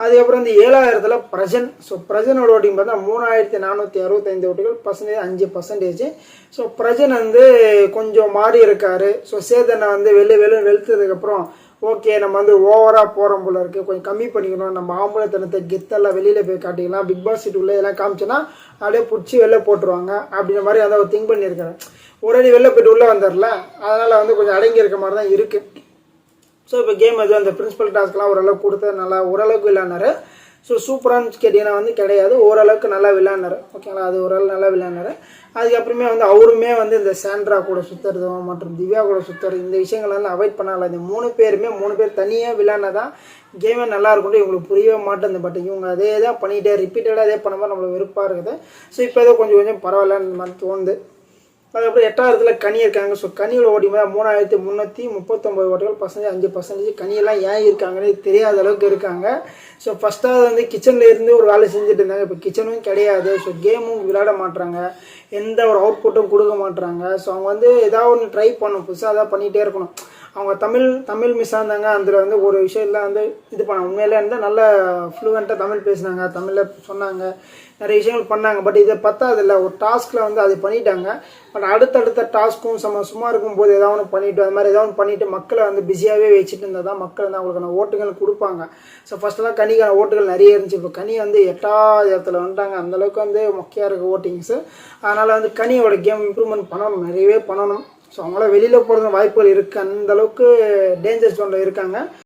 அதுக்கப்புறம் வந்து 7,000ல் Prajan. So பிரஜனோட voting பார்த்தா 3,465 ஓட்டுகள், பர்சன்டேஜ் 5%. ஸோ பிரஜன் வந்து கொஞ்சம் மாறி இருக்காரு. ஸோ சேதனை வந்து வெளுத்ததுக்கப்புறம் ஓகே நம்ம வந்து ஓவராக போகிறோம் போல இருக்குது, கொஞ்சம் கம்மி பண்ணிக்கணும், நம்ம ஆம்பளத்தனத்தை கெத்தெல்லாம் வெளியில் போய் காட்டிக்கலாம், பிக் பாஸ் சீட் உள்ள இதெல்லாம் காமிச்சோன்னா அப்படியே பிடிச்சி வெளில போட்டுருவாங்க அப்படின்ற மாதிரி அதை திங்க் பண்ணியிருக்காரு. ஒரே வெளில போய்ட்டு உள்ளே வந்துடல, அதனால் வந்து கொஞ்சம் அடங்கி இருக்க மாதிரி தான் இருக்குது. ஸோ இப்போ கேம் எதுவும் அந்த பிரின்சிபல் டாஸ்க்லாம் ஓரளவுக்கு கொடுத்து நல்லா ஓரளவுக்கு விளையாடினாரு. ஸோ சூப்பரானு கேட்டிங்கன்னா வந்து கிடையாது, ஓரளவுக்கு நல்லா விளையாடினாரு. ஓகேங்களா, அது ஓரளவு நல்லா விளையாடினாரு. அதுக்கப்புறமே வந்து அவருமே வந்து இந்த சாண்ட்ரா கூட சுற்றுறதும் மற்றும் திவ்யா கூட சுற்றுறது இந்த விஷயங்கள் வந்து அவாய்ட் பண்ணால. இந்த 3 பேர் தனியாக விளையாடினதான் கேமே நல்லா இருக்கும்ட்டு இவங்களுக்கு புரியவே மாட்டேங்குது. பட் இவங்க அதே தான் பண்ணிகிட்டே ரிப்பீட்டடாக அதே பண்ணும்போது நம்மளுக்கு வெறுப்பாக இருக்குது. ஸோ இப்போ ஏதோ கொஞ்சம் பரவாயில்லன்னு மாதிரி தோணுது. அதுக்கப்புறம் 8,000ல் கனி இருக்காங்க. ஸோ கனியோட ஓட்டிங் தான் 3,339 ஓட்டுகள், பர்சன்டேஜ் 5%. கனியெல்லாம் ஏன் இருக்காங்கன்னு தெரியாத அளவுக்கு இருக்காங்க. ஸோ ஃபஸ்ட்டாவது வந்து கிச்சனில் இருந்து ஒரு வேலை செஞ்சுட்டு இருந்தாங்க, இப்போ கிச்சனும் கிடையாது. ஸோ கேமும் விளையாட மாட்டுறாங்க, எந்த ஒரு அவுட்புட்டும் கொடுக்க மாட்டுறாங்க. ஸோ அவங்க வந்து ஏதாவது ஒன்று ட்ரை பண்ணணும், புதுசாக அதான் பண்ணிகிட்டே இருக்கணும். அவங்க தமிழ் மிஸ்ஸாக இருந்தாங்க, அதில் வந்து ஒரு விஷயம்லாம் வந்து இது பண்ண உண்மையிலே இருந்தால் நல்ல ஃப்ளூவெண்ட்டாக தமிழ் பேசினாங்க, தமிழில் சொன்னாங்க, நிறைய விஷயங்கள் பண்ணாங்க. பட் இதை பத்தாதில்லை, ஒரு டாஸ்கில் வந்து அது பண்ணிட்டாங்க. பட் அடுத்தடுத்த டாஸ்க்கும் சும்மா இருக்கும்போது ஏதாவது ஒன்று பண்ணிவிட்டு அது மாதிரி ஏதாவது ஒன்று பண்ணிவிட்டு மக்களை வந்து பிஸியாகவே வச்சுட்டு இருந்தால் தான் மக்கள் வந்து அவங்களுக்கான ஓட்டுகள் கொடுப்பாங்க. ஸோ ஃபஸ்ட்டெல்லாம் கனிக்கான ஓட்டுகள் நிறைய இருந்துச்சு, இப்போ கனி வந்து 8வது இடத்துல வந்துட்டாங்க. அந்தளவுக்கு வந்து மொக்கையாக இருக்குது ஓட்டிங்ஸு. அதனால் வந்து கனியோட கேம் இம்ப்ரூவ்மெண்ட் பண்ணணும், நிறையவே பண்ணணும். ஸோ அவங்களாம் வெளியில் போகிறது வாய்ப்புகள் இருக்குது, அந்தளவுக்கு டேஞ்சர் ஜோனில் இருக்காங்க.